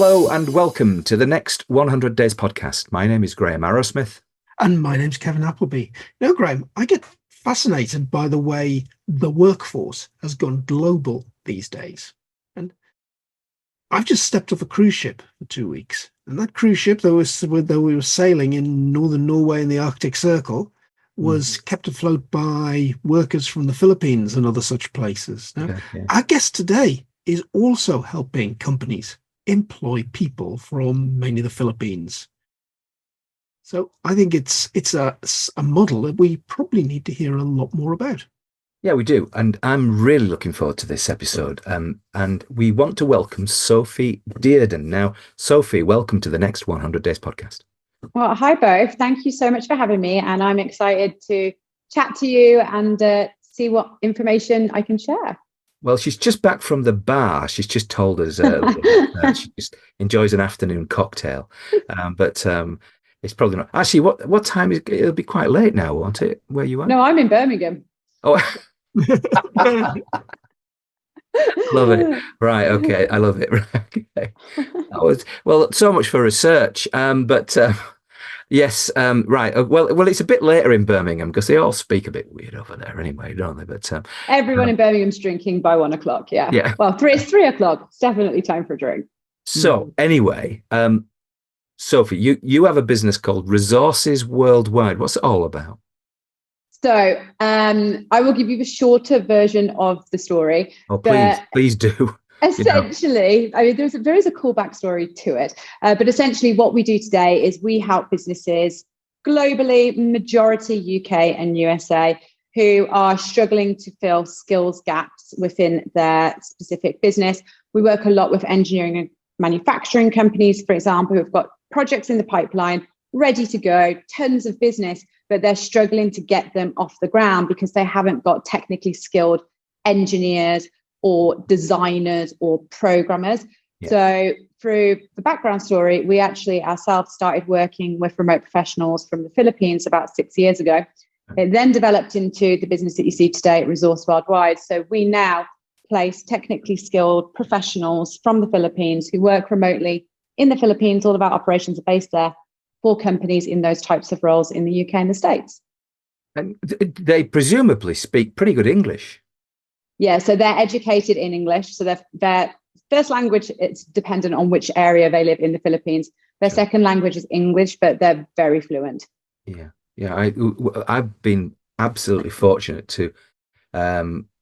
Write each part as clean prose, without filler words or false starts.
Hello and welcome to the next 100 Days podcast. My name is Graham Arrowsmith. And my name's Kevin Appleby. You know, Graham, I get fascinated by the way the workforce has gone global these days. And I've just stepped off a cruise ship for 2 weeks. And that cruise ship, though we were sailing in northern Norway in the Arctic Circle, was kept afloat by workers from the Philippines and other such places. Now, our guest today is also helping companies employ people from mainly the Philippines. So I think it's a model that we probably need to hear a lot more about. Yeah, we do. And I'm really looking forward to this episode. And we want to welcome Sophie Dearden. Now, Sophie, welcome to the next 100 Days podcast. Well, hi both. Thank you so much for having me. And I'm excited to chat to you and see what information I can share. Well, she's just back from the bar. She's just told us she just enjoys an afternoon cocktail. But it's probably not. Actually, what time is it? It'll be quite late now, won't it, where you are? No, I'm in Birmingham. Oh, love it. Right, okay. I love it. Right, okay. Well, so much for research. Yes, right. Well, it's a bit later in Birmingham because they all speak a bit weird over there anyway, don't they? But everyone in Birmingham's drinking by 1 o'clock. Yeah. Yeah. Well, it's 3 o'clock. It's definitely time for a drink. So anyway, Sophie, you have a business called Resources Worldwide. What's it all about? So I will give you the shorter version of the story. Oh, please do. Essentially, I mean, there is a cool backstory to it, but essentially what we do today is we help businesses globally, majority UK and USA, who are struggling to fill skills gaps within their specific business. We work a lot with engineering and manufacturing companies, for example, who've got projects in the pipeline, ready to go, tons of business, but they're struggling to get them off the ground because they haven't got technically skilled engineers or designers or programmers. Yeah. So through the background story, we actually ourselves started working with remote professionals from the Philippines about 6 years ago. It then developed into the business that you see today at Resource Worldwide. So we now place technically skilled professionals from the Philippines who work remotely in the Philippines. All of our operations are based there for companies in those types of roles in the UK and the States. And they presumably speak pretty good English. Yeah, so they're educated in English. So their first language, it's dependent on which area they live in the Philippines. Their second language is English, but they're very fluent. Yeah. I've been absolutely fortunate to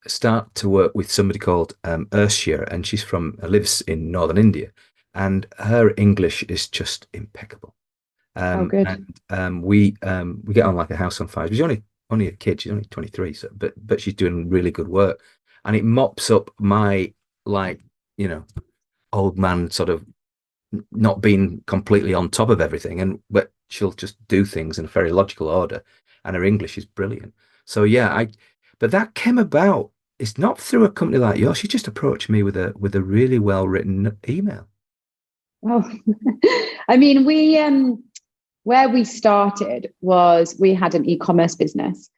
start to work with somebody called Ursula, and she's lives in northern India, and her English is just impeccable. Good. And we get on like a house on fire. She's only a kid. She's only 23, so but she's doing really good work. And it mops up my, old man sort of not being completely on top of everything. But she'll just do things in a very logical order. And her English is brilliant. So, yeah, but that came about. It's not through a company like yours. She just approached me with a really well-written email. Oh, I mean, where we started was we had an e-commerce business.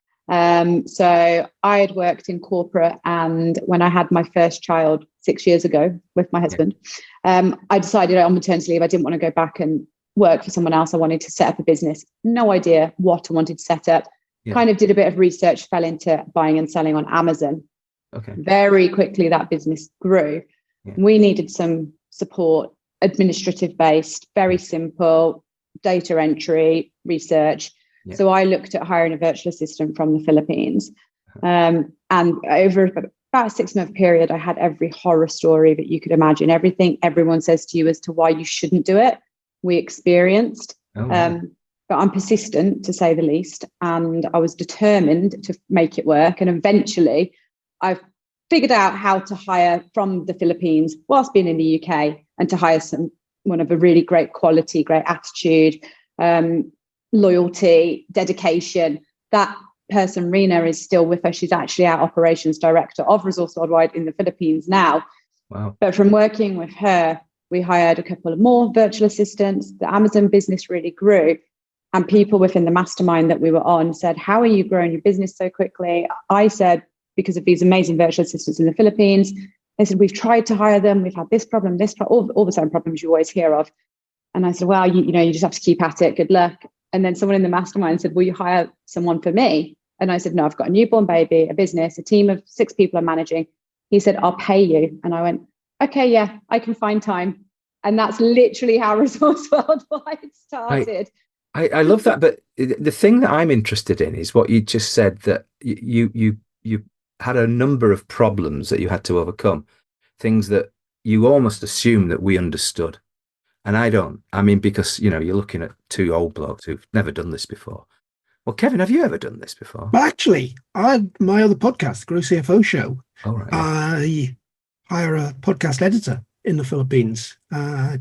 So I had worked in corporate, and when I had my first child 6 years ago with my husband, I decided on maternity leave, I didn't want to go back and work for someone else. I wanted to set up a business. No idea what I wanted to set up. Yeah. Kind of did a bit of research, fell into buying and selling on Amazon. Okay. Very quickly, that business grew. Yeah. We needed some support, administrative based, very simple, data entry, research. Yeah. So I looked at hiring a virtual assistant from the Philippines. And over about a 6-month period, I had every horror story that you could imagine. Everything everyone says to you as to why you shouldn't do it, we experienced. But I'm persistent, to say the least. And I was determined to make it work. And eventually, I've figured out how to hire from the Philippines whilst being in the UK, and to hire someone of a really great quality, great attitude, loyalty, dedication. That person, Rena, is still with us. She's actually our operations director of Resource Worldwide in the Philippines now. Wow. But from working with her, we hired a couple of more virtual assistants. The Amazon business really grew. And people within the mastermind that we were on said, how are you growing your business so quickly? I said, because of these amazing virtual assistants in the Philippines. They said, we've tried to hire them. We've had this problem, all the same problems you always hear of. And I said, well, you just have to keep at it. Good luck. And then someone in the mastermind said, will you hire someone for me? And I said, no, I've got a newborn baby, a business, a team of 6 people I'm managing. He said, I'll pay you. And I went, okay, yeah, I can find time. And that's literally how Resource Worldwide started. I love that. But the thing that I'm interested in is what you just said, that you had a number of problems that you had to overcome, things that you almost assume that we understood. And I don't. I mean, because, you're looking at 2 old blokes who've never done this before. Well, Kevin, have you ever done this before? But actually, my other podcast, the Grow CFO Show, Oh, right, yeah. I hire a podcast editor in the Philippines,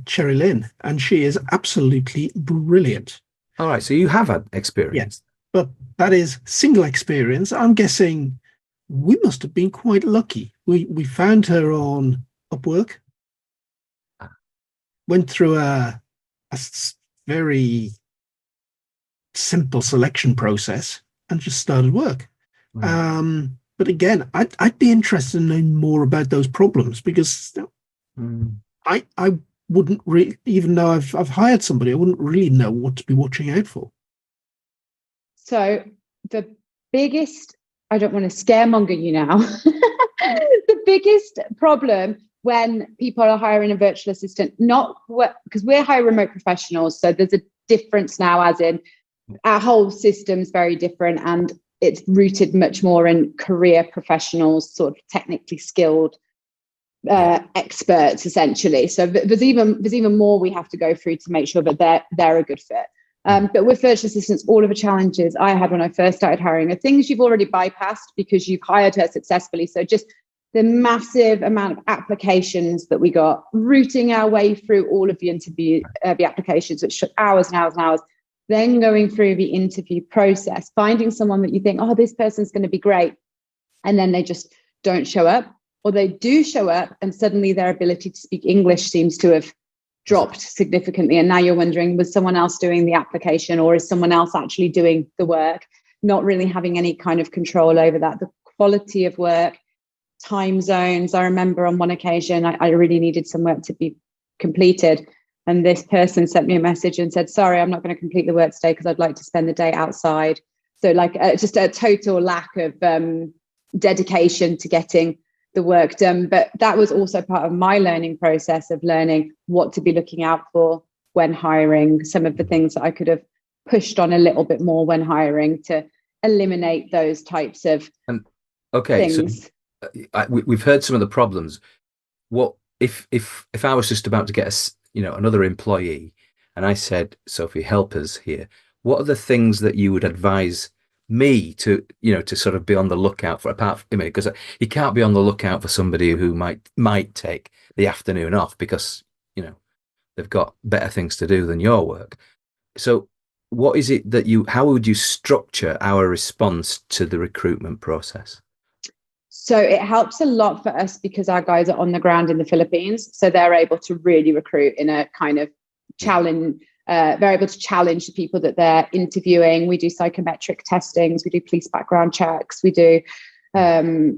Cherry Lynn, and she is absolutely brilliant. All right, so you have had experience. Yes, but that is single experience. I'm guessing we must have been quite lucky. We found her on Upwork, went through a very simple selection process, and just started work. Right. But again, I'd be interested in knowing more about those problems, because I wouldn't really, even though I've hired somebody, I wouldn't really know what to be watching out for. So the biggest, I don't want to scaremonger you now, the biggest problem when people are hiring a virtual assistant, because we're high remote professionals, so there's a difference now, as in our whole system's very different, and it's rooted much more in career professionals, sort of technically skilled experts, essentially. So there's even more we have to go through to make sure that they're a good fit. But with virtual assistants, all of the challenges I had when I first started hiring are things you've already bypassed because you've hired her successfully. So just the massive amount of applications that we got, routing our way through all of the the applications, which took hours and hours and hours, then going through the interview process, finding someone that you think, oh, this person's going to be great, and then they just don't show up, or they do show up and suddenly their ability to speak English seems to have dropped significantly. And now you're wondering, was someone else doing the application, or is someone else actually doing the work? Not really having any kind of control over that. The quality of work, time zones. I remember on one occasion, I really needed some work to be completed. And this person sent me a message and said, sorry, I'm not going to complete the work today because I'd like to spend the day outside. So just a total lack of dedication to getting the work done. But that was also part of my learning process of learning what to be looking out for when hiring, some of the things that I could have pushed on a little bit more when hiring to eliminate those types of things. So we've heard some of the problems. What if I was just about to get another employee, and I said, Sophie, help us here. What are the things that you would advise me to sort of be on the lookout for, apart from, because you can't be on the lookout for somebody who might take the afternoon off because they've got better things to do than your work. So what is it that how would you structure our response to the recruitment process? So it helps a lot for us because our guys are on the ground in the Philippines. So they're able to really recruit in a kind of challenge. They're able to challenge the people that they're interviewing. We do psychometric testings. We do police background checks. We do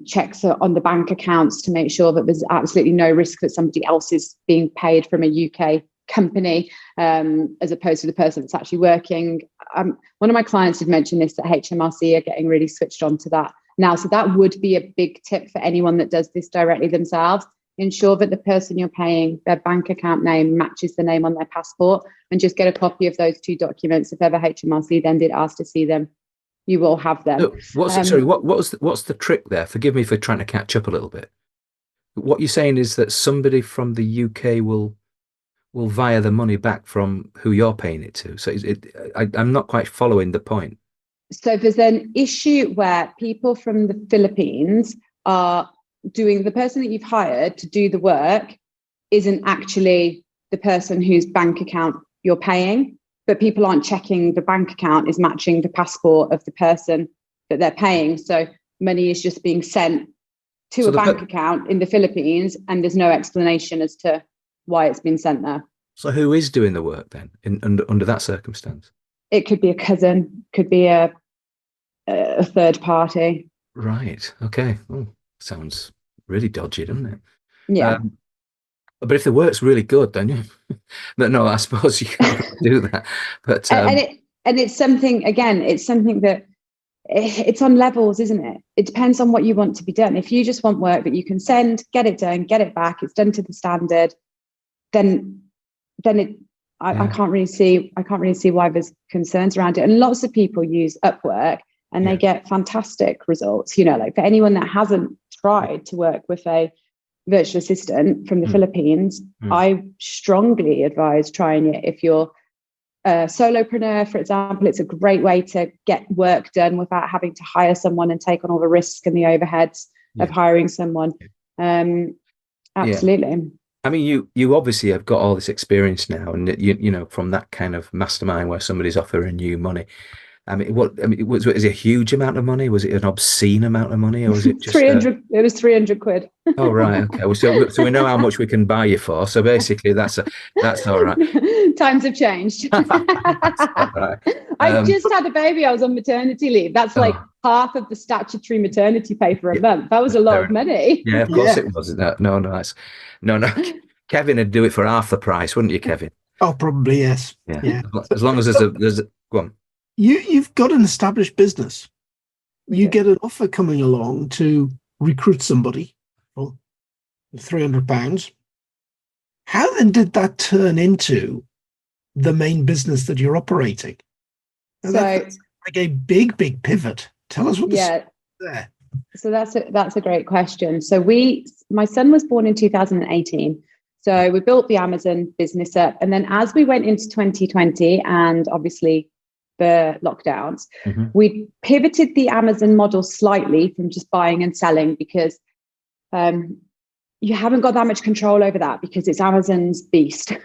checks on the bank accounts to make sure that there's absolutely no risk that somebody else is being paid from a UK company as opposed to the person that's actually working. One of my clients did mention this, that HMRC are getting really switched on to that now. So that would be a big tip for anyone that does this directly themselves. Ensure that the person you're paying, their bank account name matches the name on their passport, and just get a copy of those 2 documents. If ever HMRC then did ask to see them, you will have them. So what's the trick there? Forgive me for trying to catch up a little bit. What you're saying is that somebody from the UK will via the money back from who you're paying it to. So I'm not quite following the point. So there's an issue where people from the Philippines are doing, the person that you've hired to do the work isn't actually the person whose bank account you're paying, but people aren't checking the bank account is matching the passport of the person that they're paying. So money is just being sent to a bank account in the Philippines, and there's no explanation as to why it's been sent there. So who is doing the work then under that circumstance? It could be a cousin, could be a third party. Right. Okay. Oh, sounds really dodgy, doesn't it? Yeah. But if the work's really good, then no, I suppose you can't do that. But And it's something, again, it's something that it's on levels, isn't it? It depends on what you want to be done. If you just want work that you can send, get it done, get it back, it's done to the standard, then I can't really see why there's concerns around it. And lots of people use Upwork and they get fantastic results. Like for anyone that hasn't tried to work with a virtual assistant from the Philippines, I strongly advise trying it. If you're a solopreneur, for example, it's a great way to get work done without having to hire someone and take on all the risk and the overheads of hiring someone. Absolutely. I mean, you obviously have got all this experience now, and from that kind of mastermind where somebody's offering you money. I mean, was it a huge amount of money? Was it an obscene amount of money, or was it just 300? It was 300 quid. Oh, right. Okay. Well, so we know how much we can buy you for. So basically, that's all right. Times have changed. Right. I just had a baby. I was on maternity leave. That's like half of the statutory maternity pay for a month. That was a lot of money. Yeah, of course it was. No, no. Kevin would do it for half the price, wouldn't you, Kevin? Oh, probably, yes. Yeah. As long as there's a go on. You've got an established business. You get an offer coming along to recruit somebody for £300. How then did that turn into the main business that you're operating? That's like a big pivot. Tell us what there. So that's a great question. So my son was born in 2018. So we built the Amazon business up. And then as we went into 2020 and obviously the lockdowns, we pivoted the Amazon model slightly from just buying and selling, because you haven't got that much control over that, because it's Amazon's beast.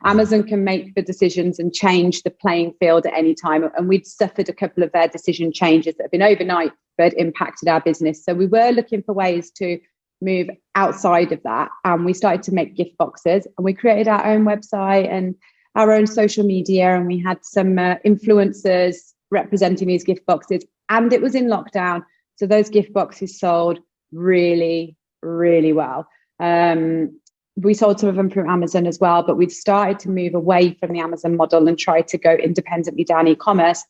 Amazon can make the decisions and change the playing field at any time. And we'd suffered a couple of their decision changes that have been overnight, but impacted our business. So we were looking for ways to move outside of that. And we started to make gift boxes, and we created our own website and our own social media. And we had some influencers representing these gift boxes. And it was in lockdown. So those gift boxes sold really, really well. We sold some of them through Amazon as well, but we've started to move away from the Amazon model and try to go independently down e-commerce.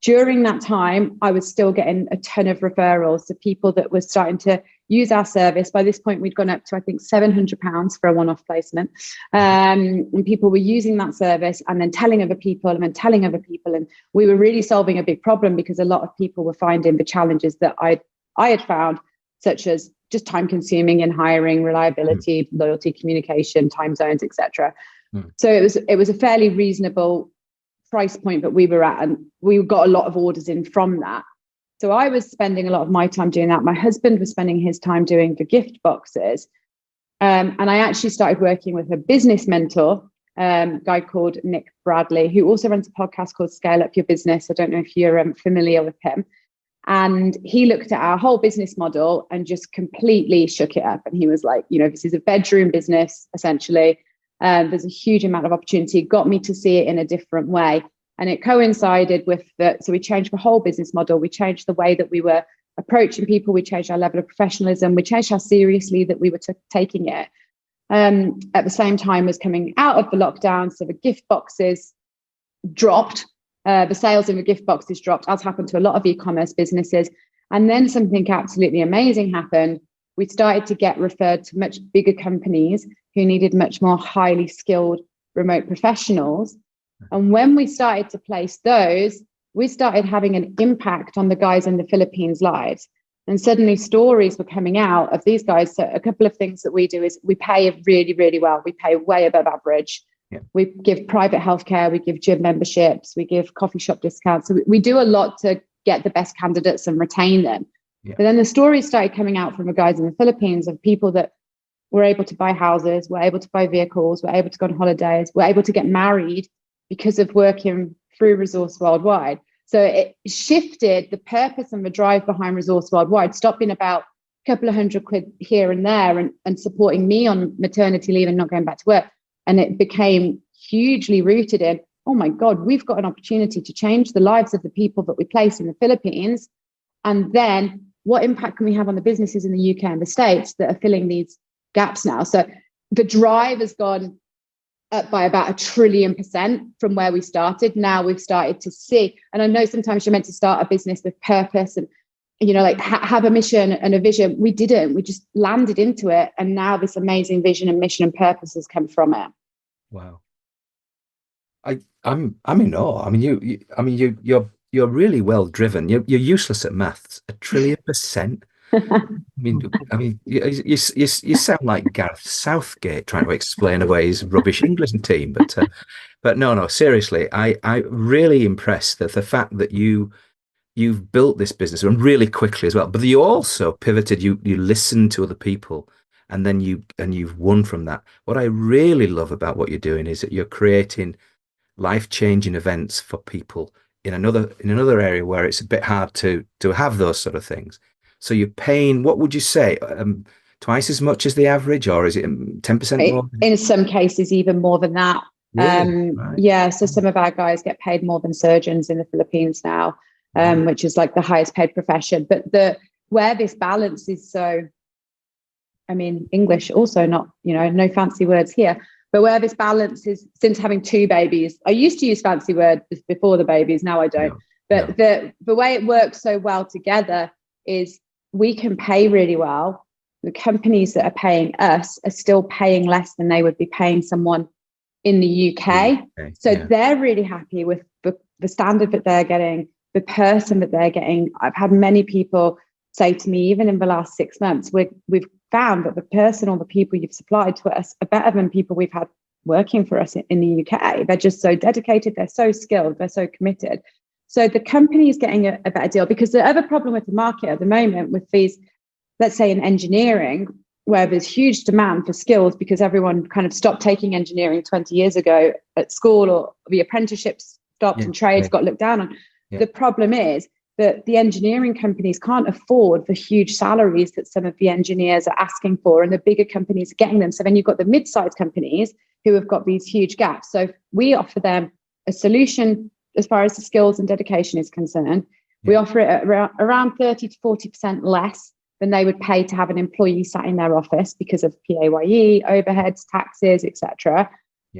During that time, I was still getting a ton of referrals to people that were starting to use our service. By this point, we'd gone up to, I think, £700 for a one-off placement. And people were using that service and then telling other people and then telling other people. And we were really solving a big problem, because a lot of people were finding the challenges that I had found, such as just time consuming in hiring, reliability, loyalty, communication, time zones, etc. So it was a fairly reasonable price point that we were at, and we got a lot of orders in from that. So I was spending a lot of my time doing that. My husband was spending his time doing the gift boxes. And I actually started working with a business mentor, guy called Nick Bradley, who also runs a podcast called Scale Up Your Business. I don't know if you're familiar with him. And he looked at our whole business model and just completely shook it up. And he was like, this is a bedroom business, essentially. There's a huge amount of opportunity. Got me to see it in a different way. And it coincided with so we changed the whole business model. We changed the way that we were approaching people. We changed our level of professionalism. We changed how seriously that we were taking it. At the same time as coming out of the lockdown, so the gift boxes dropped. The sales in the gift boxes dropped, as happened to a lot of e-commerce businesses. And then something absolutely amazing happened. We started to get referred to much bigger companies who needed much more highly skilled remote professionals. And when we started to place those, we started having an impact on the guys in the Philippines' lives. And suddenly stories were coming out of these guys. So a couple of things that we do is we pay really, really well. We pay way above average. Yeah. We give private healthcare, we give gym memberships, we give coffee shop discounts. So we do a lot to get the best candidates and retain them. Yeah. But then the stories started coming out from the guys in the Philippines of people that were able to buy houses, were able to buy vehicles, were able to go on holidays, were able to get married because of working through Resource Worldwide. So it shifted the purpose and the drive behind Resource Worldwide, stopped being about a couple of £100 here and there and supporting me on maternity leave and not going back to work. And it became hugely rooted in, oh my God, we've got an opportunity to change the lives of the people that we place in the Philippines. And then what impact can we have on the businesses in the UK and the States that are filling these gaps now. So the drive has gone up by about 1,000,000,000,000% from where we started. Now we've started to see, and I know sometimes you're meant to start a business with purpose and, like have a mission and a vision. We didn't. We just landed into it, and now this amazing vision and mission and purpose has come from it. Wow. I'm in awe. I mean, you're really well driven. You're useless at maths. 1,000,000,000,000%. You sound like Gareth Southgate trying to explain away his rubbish English team. But no, seriously, I really impressed that the fact that you've built this business and really quickly as well. But you also pivoted. You listened to other people, and then you've won from that. What I really love about what you're doing is that you're creating life-changing events for people in another area where it's a bit hard to have those sort of things. So you're paying, what would you say, twice as much as the average, or is it 10% more? In some cases, even more than that. Really? Right. Yeah, so some of our guys get paid more than surgeons in the Philippines now, which is like the highest paid profession. But where this balance is so, I mean, English also not, no fancy words here. But where this balance is, since having 2 babies, I used to use fancy words before the babies, now I don't. But the way it works so well together is we can pay really well. The companies that are paying us are still paying less than they would be paying someone in the UK. So they're really happy with the standard that they're getting, the person that they're getting. I've had many people say to me, even in the last 6 months, we've found that the person or the people you've supplied to us are better than people we've had working for us in the UK. They're just so dedicated, they're so skilled, they're so committed. So the company is getting a better deal, because the other problem with the market at the moment with these, let's say in engineering, where there's huge demand for skills because everyone kind of stopped taking engineering 20 years ago at school, or the apprenticeships stopped and trades got looked down on. The problem is that the engineering companies can't afford the huge salaries that some of the engineers are asking for, and the bigger companies are getting them. So then you've got the mid-sized companies who have got these huge gaps. So we offer them a solution as far as the skills and dedication is concerned. We offer it at around 30 to 40% less than they would pay to have an employee sat in their office because of PAYE, overheads, taxes, etc.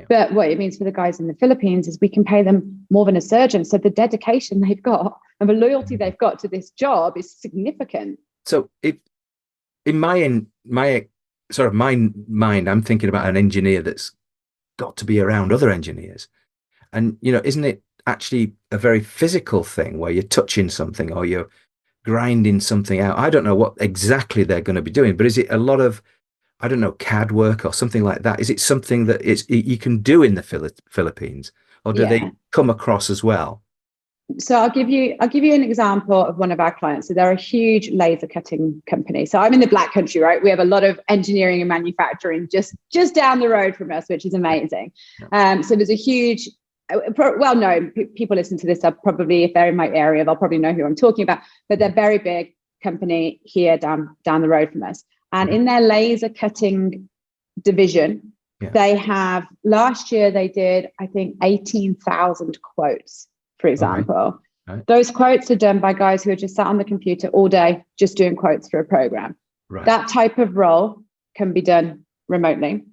But what it means for the guys in the Philippines is we can pay them more than a surgeon. So the dedication they've got and the loyalty they've got to this job is significant. So in my sort of mind, I'm thinking about an engineer that's got to be around other engineers. And, isn't it actually a very physical thing where you're touching something or you're grinding something out? I don't know what exactly they're going to be doing, but is it a lot of, I don't know, CAD work or something like that? Is it something that you can do in the Philippines, or do they come across as well? So I'll give you an example of one of our clients. So they're a huge laser cutting company. So I'm in the Black Country, right? We have a lot of engineering and manufacturing just down the road from us, which is amazing. So there's a huge, well-known people listen to this are probably, if they're in my area, they'll probably know who I'm talking about. But they're a very big company here down the road from us. And in their laser cutting division, they have, last year they did, I think, 18,000 quotes, for example. Those quotes are done by guys who are just sat on the computer all day, just doing quotes for a program. That type of role can be done remotely.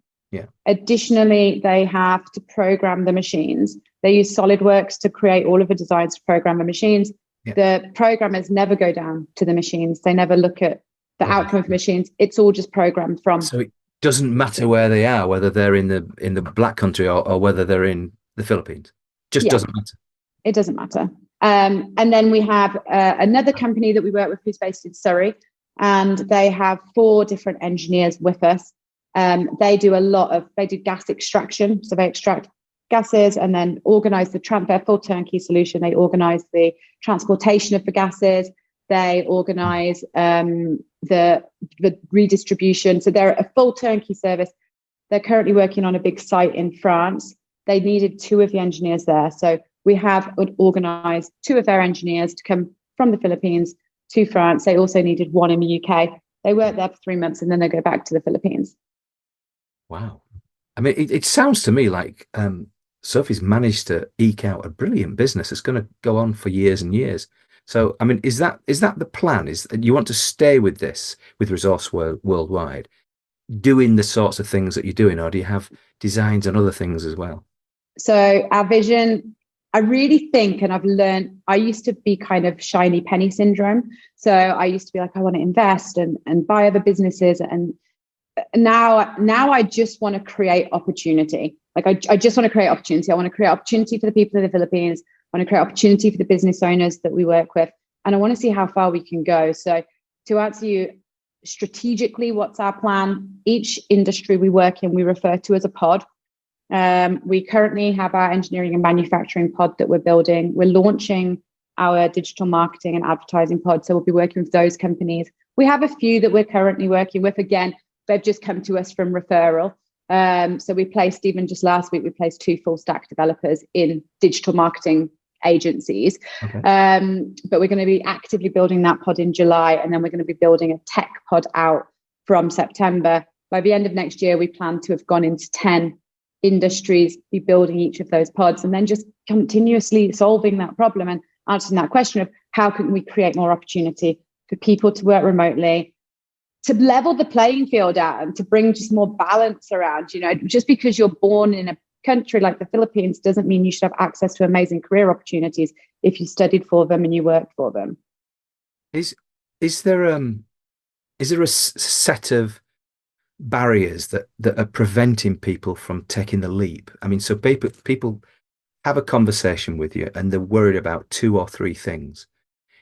Additionally, they have to program the machines. They use SolidWorks to create all of the designs to program the machines. The programmers never go down to the machines. They never look at the outcome of machines. It's all just programmed from. So it doesn't matter where they are, whether they're in the Black Country or whether they're in the Philippines. Just doesn't matter. It doesn't matter. And then we have another company that we work with who's based in Surrey, and they have 4 different engineers with us. They do gas extraction. So they extract gases and then organize their full turnkey solution. They organize the transportation of the gases. They organize the redistribution. So they're a full turnkey service. They're currently working on a big site in France. They needed 2 of the engineers there. So we have organized 2 of their engineers to come from the Philippines to France. They also needed 1 in the UK. They work there for 3 months and then they go back to the Philippines. Wow. I mean, it sounds to me like Sophie's managed to eke out a brilliant business that's going to go on for years and years. So, I mean, is that the plan? Is you want to stay with this, with Resource Worldwide, doing the sorts of things that you're doing, or do you have designs on other things as well? So our vision, I really think, and I've learned, I used to be kind of shiny penny syndrome. So I used to be like, I want to invest and buy other businesses. And now I just want to create opportunity. Like I just want to create opportunity. I want to create opportunity for the people in the Philippines. I want to create opportunity for the business owners that we work with. And I want to see how far we can go. So to answer you strategically, what's our plan? Each industry we work in, we refer to as a pod. We currently have our engineering and manufacturing pod that we're building. We're launching our digital marketing and advertising pod. So we'll be working with those companies. We have a few that we're currently working with. Again, they've just come to us from referral. So we placed, even just last week, we placed 2 full stack developers in digital marketing agencies. Okay. But we're going to be actively building that pod in July. And then we're going to be building a tech pod out from September. By the end of next year, we plan to have gone into 10 industries, be building each of those pods, and then just continuously solving that problem and answering that question of how can we create more opportunity for people to work remotely, to level the playing field out and to bring just more balance around. Just because you're born in a country like the Philippines doesn't mean you should have access to amazing career opportunities if you studied for them and you worked for them. Is there a set of barriers that are preventing people from taking the leap? I mean, so people have a conversation with you and they're worried about 2 or 3 things.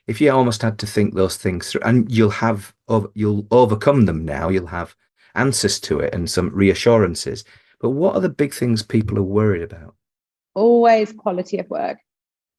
If you almost had to think those things through, and you'll overcome them now, you'll have answers to it and some reassurances. But what are the big things people are worried about? Always quality of work.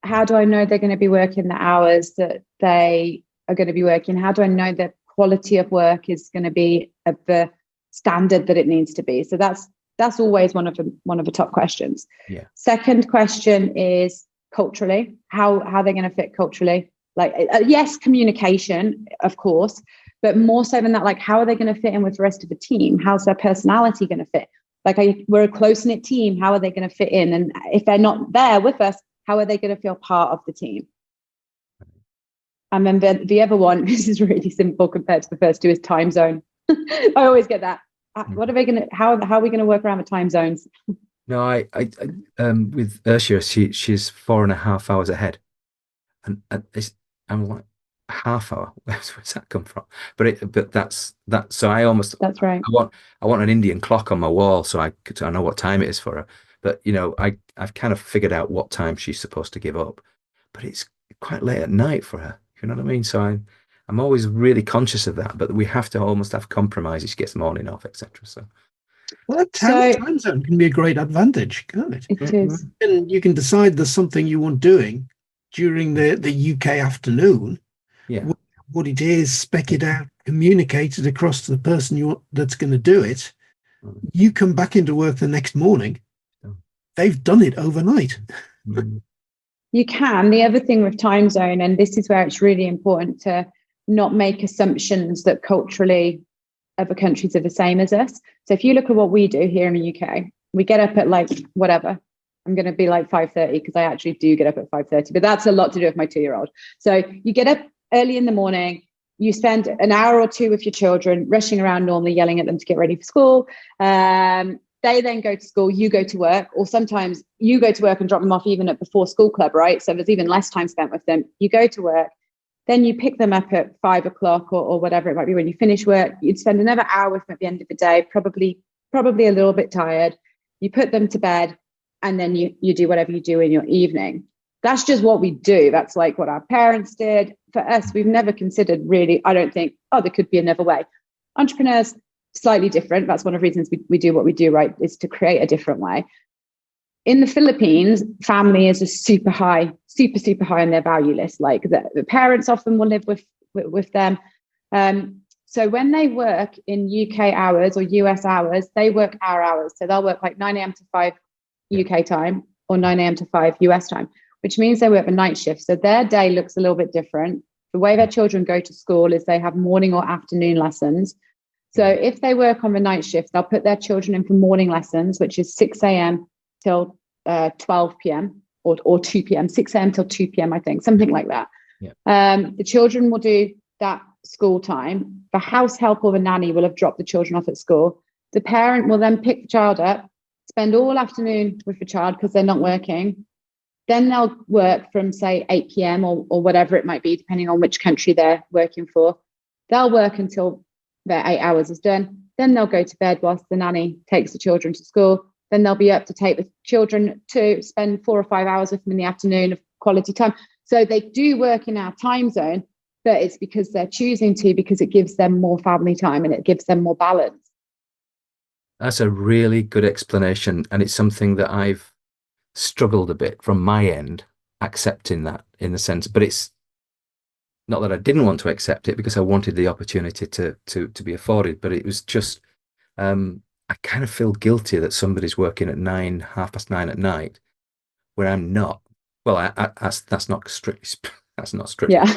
How do I know they're going to be working the hours that they are going to be working? How do I know that quality of work is going to be of the standard that it needs to be? So that's always one of the top questions. Yeah. Second question is culturally, how they're going to fit culturally. Like, yes, communication, of course, but more so than that, like, how are they going to fit in with the rest of the team? How's their personality going to fit? Like, we're a close-knit team. How are they going to fit in? And if they're not there with us, how are they going to feel part of the team? And then the other one, this is really simple compared to the first 2, is time zone. I always get that. What are they going to? How are we going to work around the time zones? No, I with Ursula, she's 4.5 hours ahead, and I'm like, half hour. Where's that come from? But that's that. So That's right. I want an Indian clock on my wall so I know what time it is for her. But I've kind of figured out what time she's supposed to give up, but it's quite late at night for her. You know what I mean? So I'm always really conscious of that. But we have to almost have compromises. She gets morning off, etc. So. Well, that time zone can be a great advantage, can't it? It is. And you can decide there's something you want doing during the UK afternoon. Yeah. What it is, spec it out, communicate it across to the person that's going to do it. You come back into work the next morning, they've done it overnight. You can. The other thing with time zone, and this is where it's really important to not make assumptions that culturally other countries are the same as us. So if you look at what we do here in the UK, we get up at like whatever. I'm going to be like 5:30 because I actually do get up at 5:30, but that's a lot to do with my 2-year-old. So you get up early in the morning, you spend an hour or 2 with your children, rushing around normally, yelling at them to get ready for school. They then go to school, you go to work, or sometimes you go to work and drop them off even at before school club, right? So there's even less time spent with them. You go to work, then you pick them up at 5 o'clock or whatever it might be when you finish work. You'd spend another hour with them at the end of the day, probably a little bit tired. You put them to bed, and then you do whatever you do in your evening. That's just what we do. That's like what our parents did. For us, we've never considered really, I don't think, there could be another way. Entrepreneurs, slightly different. That's one of the reasons we do what we do, right, is to create a different way. In the Philippines, family is a super high on their value list. Like the parents often will live with them. So when they work in UK hours or US hours, they work our hours. So they'll work like 9 a.m. to 5 UK time or 9 a.m. to 5 US time, which means they work a night shift. So their day looks a little bit different. The way their children go to school is they have morning or afternoon lessons. So if they work on the night shift, they'll put their children in for morning lessons, which is 6 a.m. till 12 p.m. or 2 p.m., 6 a.m. till 2 p.m., I think, something like that. Yeah. The children will do that school time, the house help or the nanny will have dropped the children off at school. The parent will then pick the child up, spend all afternoon with the child because they're not working. Then they'll work from, say, 8 p.m. or whatever it might be, depending on which country they're working for. They'll work until their 8 hours is done. Then they'll go to bed whilst the nanny takes the children to school. Then they'll be up to take the children to spend 4 or 5 hours with them in the afternoon of quality time. So they do work in our time zone, but it's because they're choosing to, because it gives them more family time and it gives them more balance. That's a really good explanation. And it's something that I've struggled a bit from my end, accepting that in the sense, but it's not that I didn't want to accept it because I wanted the opportunity to be afforded, but it was just, I kind of feel guilty that somebody's working at 9:30 at night where I'm not. Well, that's not strictly, that's not strictly. Yeah.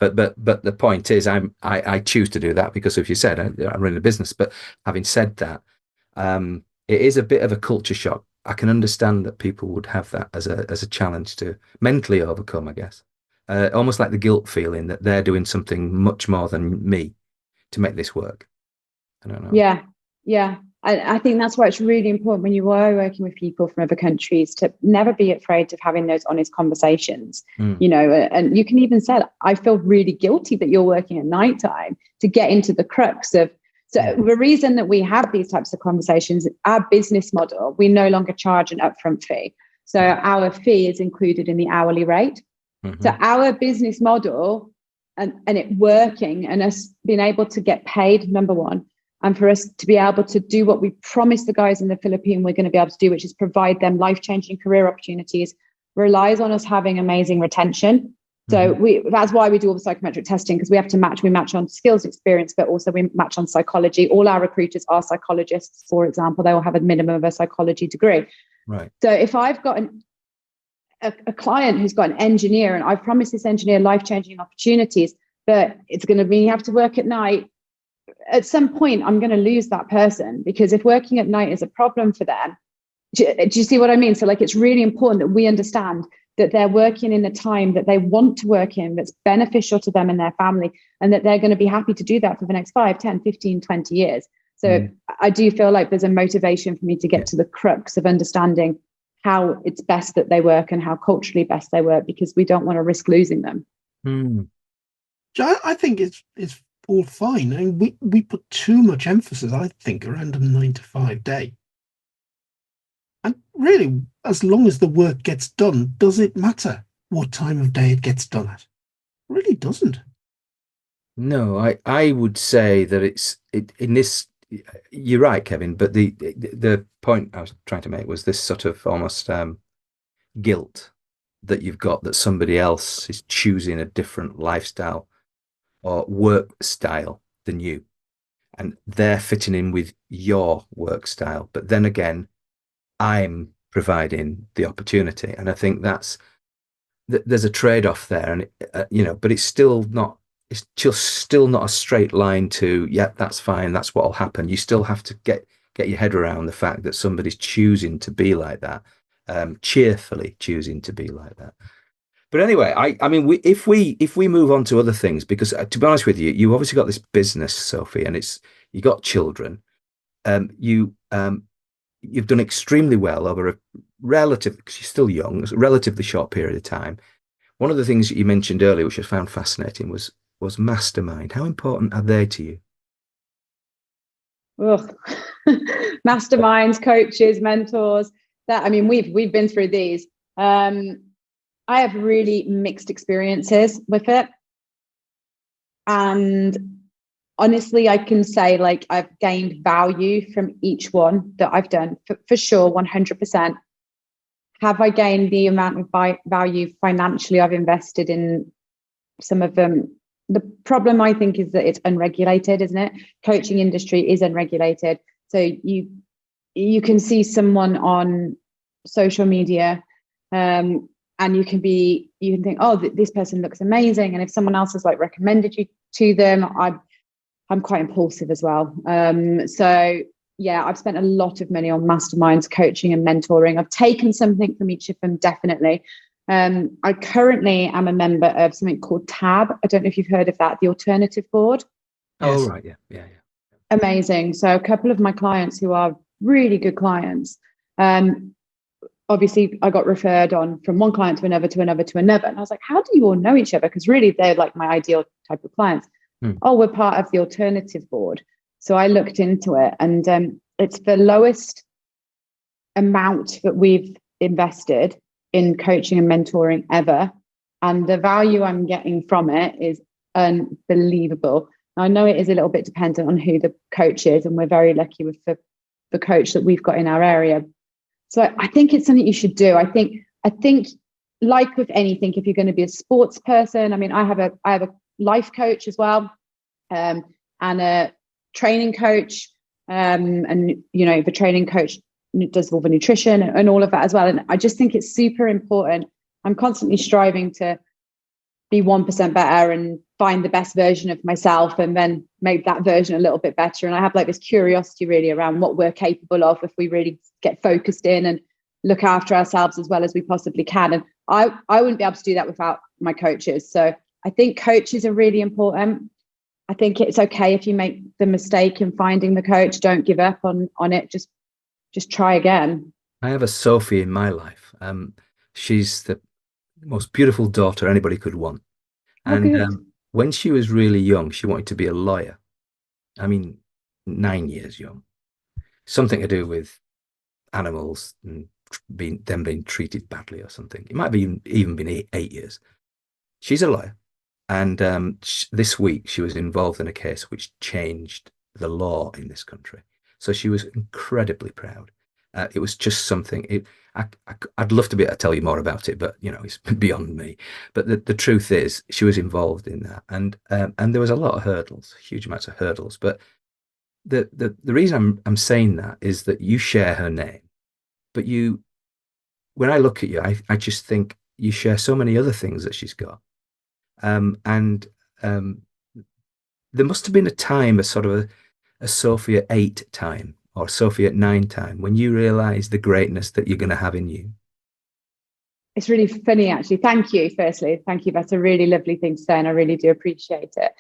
But the point is, I choose to do that because, if you said, I'm running a business. But having said that, it is a bit of a culture shock. I can understand that people would have that as a challenge to mentally overcome, I guess. Almost like the guilt feeling that they're doing something much more than me to make this work. I don't know. Yeah. I think that's why it's really important when you are working with people from other countries to never be afraid of having those honest conversations, and you can even say, I feel really guilty that you're working at nighttime, to get into the crux of. So the reason that we have these types of conversations, our business model, we no longer charge an upfront fee. So our fee is included in the hourly rate. Mm-hmm. So our business model and it working and us being able to get paid, number one, and for us to be able to do what we promised the guys in the Philippines we're going to be able to do, which is provide them life-changing career opportunities, relies on us having amazing retention. So that's why we do all the psychometric testing, because we have to match. We match on skills, experience, but also we match on psychology. All our recruiters are psychologists, for example. They all have a minimum of a psychology degree. Right. So if I've got a client who's got an engineer and I've promised this engineer life-changing opportunities, but it's going to mean you have to work at night, at some point I'm going to lose that person, because if working at night is a problem for them, do you see what I mean? So like, it's really important that we understand that they're working in the time that they want to work in, that's beneficial to them and their family, and that they're going to be happy to do that for the next 5, 10, 15, 20 years. So I do feel like there's a motivation for me to get to the crux of understanding how it's best that they work and how culturally best they work, because we don't want to risk losing them. I think it's all fine. I mean, we put too much emphasis, I think, around a 9-to-5 day. And really, as long as the work gets done, does it matter what time of day it gets done at? It really doesn't. No, I would say that in this. You're right, Kevin. But the point I was trying to make was this sort of almost guilt that you've got that somebody else is choosing a different lifestyle or work style than you, and they're fitting in with your work style. But then again, I'm providing the opportunity, and I think there's a trade-off there, and but it's still not. It's just still not a straight line to, that's fine, that's what'll happen. You still have to get your head around the fact that somebody's choosing to be like that, cheerfully choosing to be like that. But anyway, I mean, if we move on to other things, because to be honest with you, you've obviously got this business, Sophie, and you got children. You've done extremely well over a because you're still young, a relatively short period of time. One of the things that you mentioned earlier, which I found fascinating, was mastermind. How important are they to you? Masterminds, coaches, mentors. That, I mean, we've been through these. I have really mixed experiences with it, and honestly, I can say, like, I've gained value from each one that I've done, for sure, 100%. Have I gained the amount of value financially I've invested in some of them? The problem, I think, is that it's unregulated, isn't it? Coaching industry is unregulated. So you can see someone on social media, and you can think, oh, this person looks amazing. And if someone else has like recommended you to them, I'm quite impulsive as well. So yeah, I've spent a lot of money on masterminds, coaching and mentoring. I've taken something from each of them, definitely. I currently am a member of something called TAB. I don't know if you've heard of that, the Alternative Board. Oh, Yes. right. Yeah. Yeah. Yeah. Amazing. So a couple of my clients who are really good clients, obviously I got referred on from one client to another, to another, to another. And I was like, how do you all know each other? Because really they're like my ideal type of clients. Oh, we're part of the Alternative Board. So I looked into it, and it's the lowest amount that we've invested in coaching and mentoring ever. And the value I'm getting from it is unbelievable. Now, I know it is a little bit dependent on who the coach is, and we're very lucky with the coach that we've got in our area. So I think it's something you should do. I think like with anything, if you're going to be a sports person, I mean, I have a life coach as well, and a training coach, and the training coach does all the nutrition and all of that as well. And I just think it's super important. I'm constantly striving to be 1% better and find the best version of myself, and then make that version a little bit better. And I have like this curiosity really around what we're capable of if we really get focused in and look after ourselves as well as we possibly can. And I wouldn't be able to do that without my coaches. So I think coaches are really important. I think it's okay if you make the mistake in finding the coach. Don't give up on it. Just try again. I have a Sophie in my life. She's the most beautiful daughter anybody could want. Oh, And good. when she was really young, she wanted to be a lawyer. I mean, 9 years young. Something to do with animals and being treated badly or something. It might have even been 8 years. She's a lawyer. And this week she was involved in a case which changed the law in this country. So she was incredibly proud. It was just something. I'd love to be able to tell you more about it, but it's beyond me. But the truth is, she was involved in that, and there was a lot of hurdles, huge amounts of hurdles. But the reason I'm saying that is that you share her name, but when I look at you, I just think you share so many other things that she's got. And there must have been a time, a sort of a Sophie at 8 time or Sophie at 9 time, when you realize the greatness that you're going to have in you. It's really funny, actually. Thank you. Firstly, thank you. That's a really lovely thing to say, and I really do appreciate it.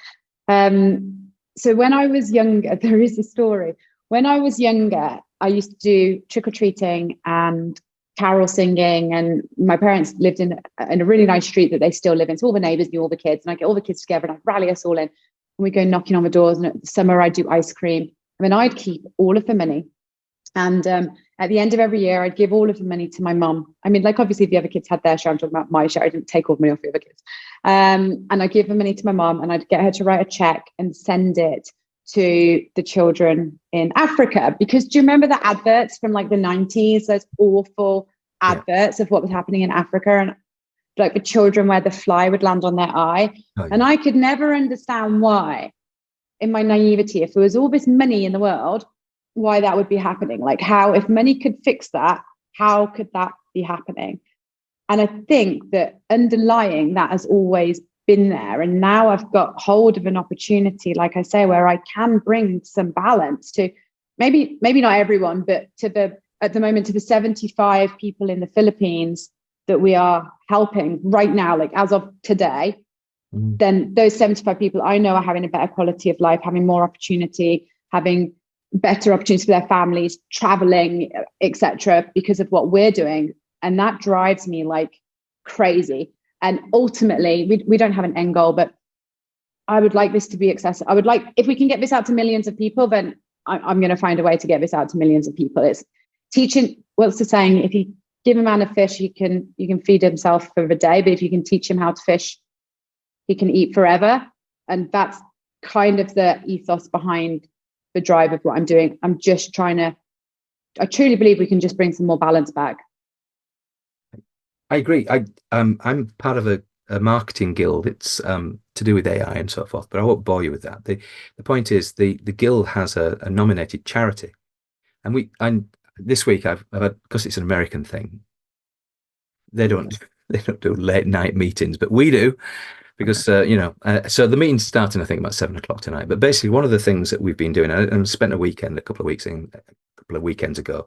So when I was younger, there is a story. When I was younger, I used to do trick-or-treating and carol singing, and my parents lived in a really nice street that they still live in. So all the neighbours knew all the kids, and I get all the kids together and I'd rally us all in, and we go knocking on the doors. And at the summer I'd do ice cream. I mean, I'd keep all of the money, and at the end of every year I'd give all of the money to my mum. I mean, like, obviously the other kids had their share, I'm talking about my share. I didn't take all the money off the other kids. And I'd give the money to my mum, and I'd get her to write a check and send it to the children in Africa. Because do you remember the adverts from like the 90s, those awful adverts of what was happening in Africa, and like the children where the fly would land on their eye? Oh, yeah. And I could never understand why, in my naivety, if there was all this money in the world, why that would be happening. Like, how, if money could fix that, how could that be happening? And I think that underlying that has always been there. And now I've got hold of an opportunity, like I say, where I can bring some balance to maybe not everyone, but at the moment, to the 75 people in the Philippines that we are helping right now, like as of today. Then those 75 people I know are having a better quality of life, having more opportunity, having better opportunities for their families, traveling, etc., because of what we're doing. And that drives me like crazy. And ultimately, we don't have an end goal, but I would like this to be accessible. I would like, if we can get this out to millions of people, then I'm going to find a way to get this out to millions of people. It's teaching, what's the saying? If you give a man a fish, you can feed himself for the day, but if you can teach him how to fish, he can eat forever. And that's kind of the ethos behind the drive of what I'm doing. I'm just I truly believe we can just bring some more balance back. I agree. I'm part of a marketing guild. It's to do with AI and so forth, but I won't bore you with that. The point is the guild has a nominated charity, and this week I've had, because it's an American thing, they don't do late night meetings, but we do. Because, so the meeting's starting, I think, about 7 o'clock tonight. But basically, one of the things that we've been doing, and I spent a couple of weekends ago,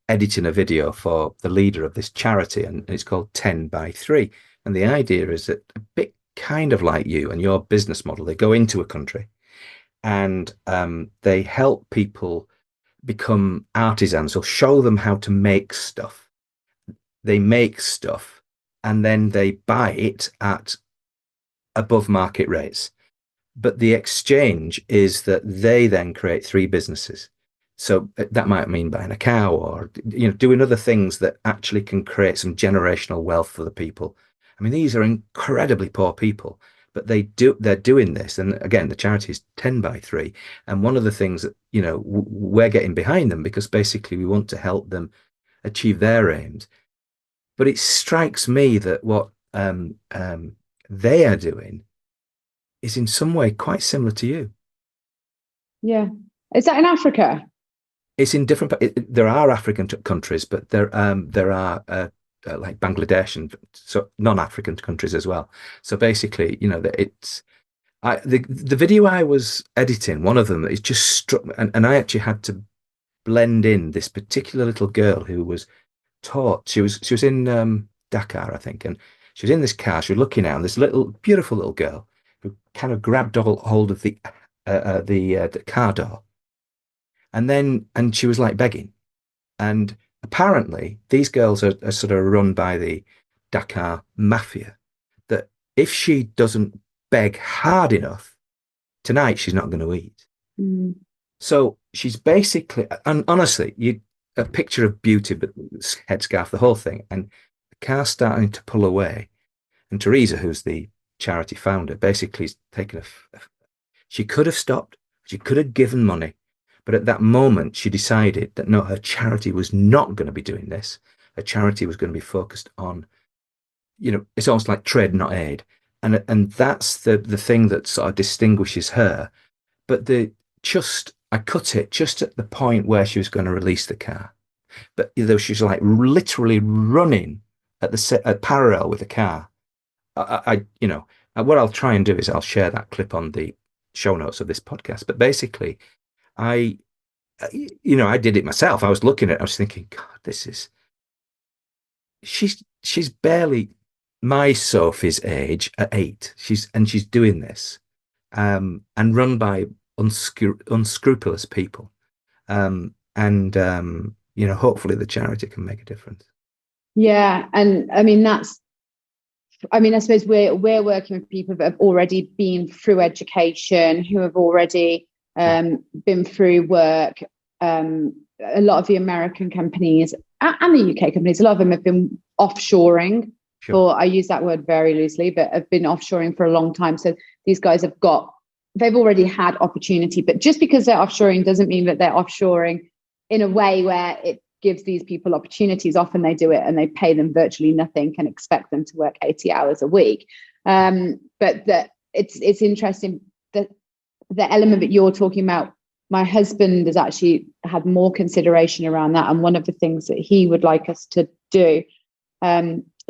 editing a video for the leader of this charity, and it's called 10 by 3. And the idea is that a bit kind of like you and your business model, they go into a country and they help people become artisans or show them how to make stuff. They make stuff and then they buy it at above market rates. But the exchange is that they then create three businesses. So that might mean buying a cow or doing other things that actually can create some generational wealth for the people. I mean, these are incredibly poor people, but they're doing this. And again, the charity is 10 by 3. And one of the things that, we're getting behind them because basically we want to help them achieve their aims. But it strikes me that what they are doing is in some way quite similar to you. Yeah. Is that in Africa? It's in different. There are African countries, but there are like Bangladesh and so non-African countries as well. So basically, the video I was editing, one of them, is just struck, and I actually had to blend in this particular little girl who was taught. She was in Dakar, I think, and she was in this car. She was looking out, and this little beautiful little girl who kind of grabbed hold of the car door. And she was like begging. And apparently these girls are sort of run by the Dakar mafia, that if she doesn't beg hard enough, tonight she's not going to eat. Mm. So she's basically, and honestly, a picture of beauty, but headscarf, the whole thing. And the car's starting to pull away. And Teresa, who's the charity founder, basically is taking she could have stopped. She could have given money. But at that moment, she decided that no, her charity was not going to be doing this. Her charity was going to be focused on, it's almost like trade, not aid. And that's the thing that sort of distinguishes her. But I cut it just at the point where she was going to release the car. But she was like literally running at parallel with the car. What I'll try and do is I'll share that clip on the show notes of this podcast. But basically, I did it myself. I was looking at it, I was thinking, God, she's barely my Sophie's age at 8. She's doing this, and run by unscrupulous people. Hopefully the charity can make a difference. Yeah. And I suppose we're working with people that have already been through education, who have already been through work. A lot of the American companies and the UK companies, a lot of them have been offshoring. Sure. I use that word very loosely, but have been offshoring for a long time. So these guys they've already had opportunity, but just because they're offshoring doesn't mean that they're offshoring in a way where it gives these people opportunities. Often they do it and they pay them virtually nothing and expect them to work 80 hours a week. But it's interesting that the element that you're talking about, my husband has actually had more consideration around that. And one of the things that he would like us to do,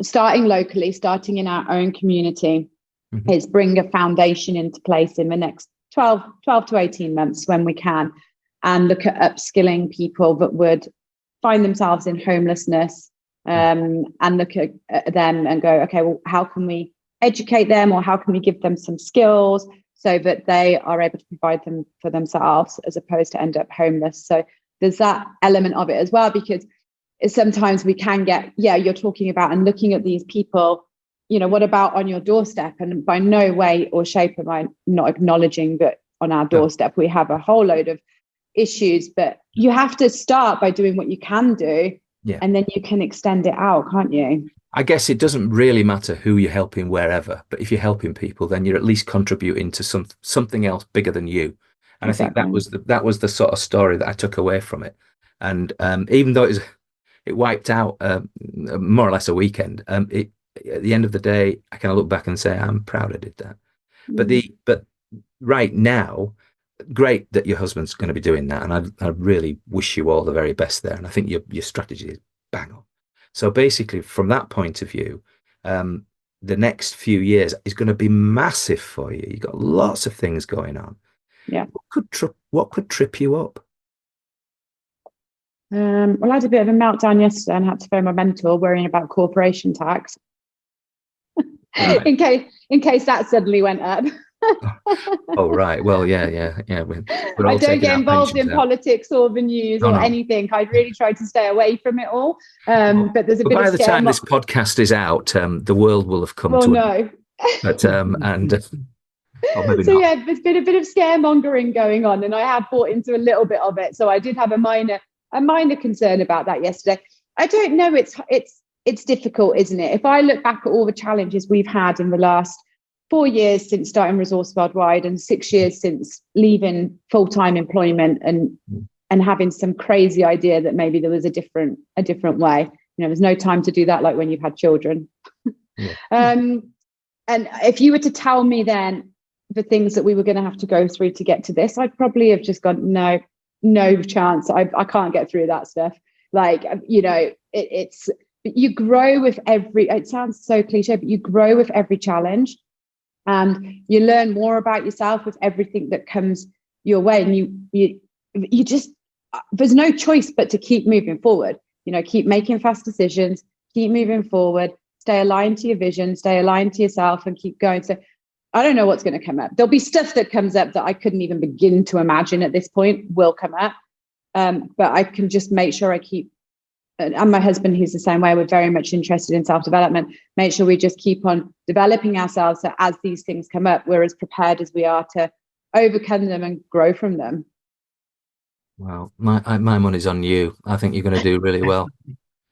starting locally, starting in our own community, mm-hmm. is bring a foundation into place in the next 12 to 18 months when we can, and look at upskilling people that would find themselves in homelessness, and look at them and go, okay, well, how can we educate them, or how can we give them some skills so that they are able to provide them for themselves as opposed to end up homeless. So there's that element of it as well, because sometimes we can get, you're talking about and looking at these people, what about on your doorstep? And by no way or shape am I not acknowledging that on our doorstep we have a whole load of issues, but you have to start by doing what you can do, and then you can extend it out, can't you? I guess it doesn't really matter who you're helping wherever, but if you're helping people, then you're at least contributing to something else bigger than you. And exactly. I think that was the sort of story that I took away from it. And even though it wiped out more or less a weekend, at the end of the day, I kind of look back and say I'm proud I did that. Mm. But right now, great that your husband's going to be doing that, and I really wish you all the very best there. And I think your strategy is bang on. So basically, from that point of view, the next few years is going to be massive for you. You've got lots of things going on. Yeah. What could trip you up? Well, I had a bit of a meltdown yesterday and had to phone my mentor worrying about corporation tax. Right. in case that suddenly went up. Oh, right. Well, yeah. We're I all don't taking get our involved pensions in out. politics or the news Oh, or no. anything. I really try to stay away from it all. But there's a But bit of by the time this scare. podcast is out, the world will have come Well, to an no. but or maybe So not. yeah, there's been a bit of scaremongering going on, and I have bought into a little bit of it. So I did have a minor concern about that yesterday. I don't know. It's difficult, isn't it? If I look back at all the challenges we've had in the last 4 years since starting Resource Worldwide and 6 years since leaving full-time employment and having some crazy idea that maybe there was a different way. There's no time to do that like when you've had children. Yeah. And if you were to tell me then the things that we were going to have to go through to get to this, I'd probably have just gone, no chance. I can't get through that stuff. Like, it's you grow with it sounds so cliche, but you grow with every challenge and you learn more about yourself with everything that comes your way. And you just, there's no choice but to keep moving forward, keep making fast decisions, keep moving forward, stay aligned to your vision, stay aligned to yourself and keep going. So I don't know what's going to come up. There'll be stuff that comes up that I couldn't even begin to imagine at this point will come up. But I can just make sure I keep, and my husband, who's the same way, we're very much interested in self-development, make sure we just keep on developing ourselves so as these things come up, we're as prepared as we are to overcome them and grow from them. Well, my money's on you. I think you're going to do really well.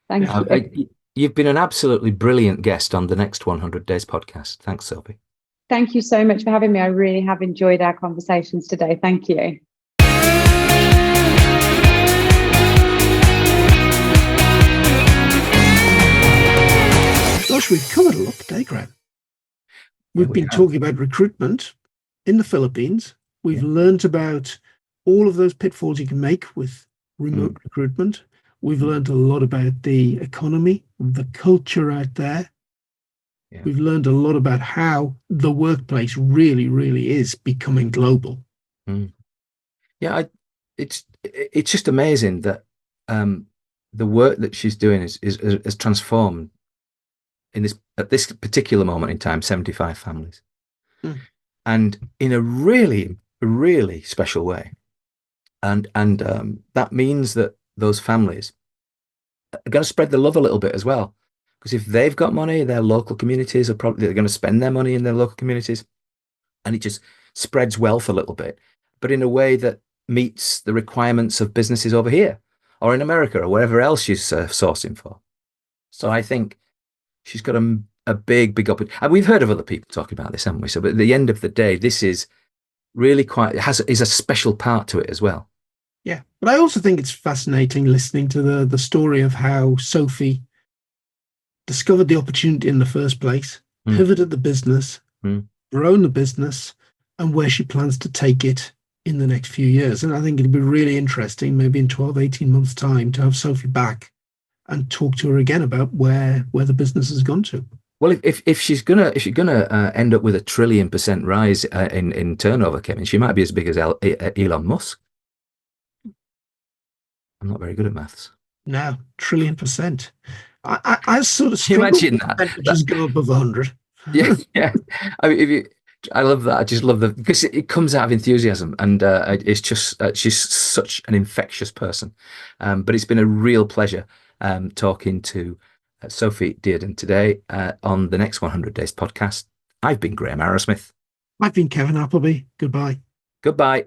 Thank you. You've been an absolutely brilliant guest on the Next 100 Days podcast. Thanks, Sophie. Thank you so much for having me. I really have enjoyed our conversations today. Thank you. Gosh, we've covered a lot today, Graham. We've been talking about recruitment in the Philippines. We've learned about all of those pitfalls you can make with remote recruitment. We've learned a lot about the economy, the culture out there. Yeah. We've learned a lot about how the workplace really, really is becoming global. Yeah, it's just amazing that the work that she's doing is transformed at this particular moment in time 75 families, and in a really, really special way. And that means that those families are going to spread the love a little bit as well. Because if they've got money, their local communities are probably going to spend their money in their local communities. And it just spreads wealth a little bit, but in a way that meets the requirements of businesses over here or in America or wherever else she's sourcing for. So I think she's got a big opportunity. And we've heard of other people talking about this, haven't we? So but at the end of the day, this is really is a special part to it as well. Yeah. But I also think it's fascinating listening to the story of how Sophie discovered the opportunity in the first place, pivoted the business, grown the business, and where she plans to take it in the next few years. And I think it'd be really interesting, maybe in 12, 18 months' time, to have Sophie back and talk to her again about where the business has gone to. Well, if she's gonna end up with a 1 trillion% rise in turnover, Kevin, she might be as big as Elon Musk. I'm not very good at maths. No, 1 trillion%. I sort of struggle. Imagine that. Just go above 100. Yeah. I mean, I love that. I just love that because it comes out of enthusiasm, and it's just she's such an infectious person. But it's been a real pleasure talking to Sophie Dearden today on the Next 100 Days podcast. I've been Graham Arrowsmith. I've been Kevin Appleby. Goodbye. Goodbye.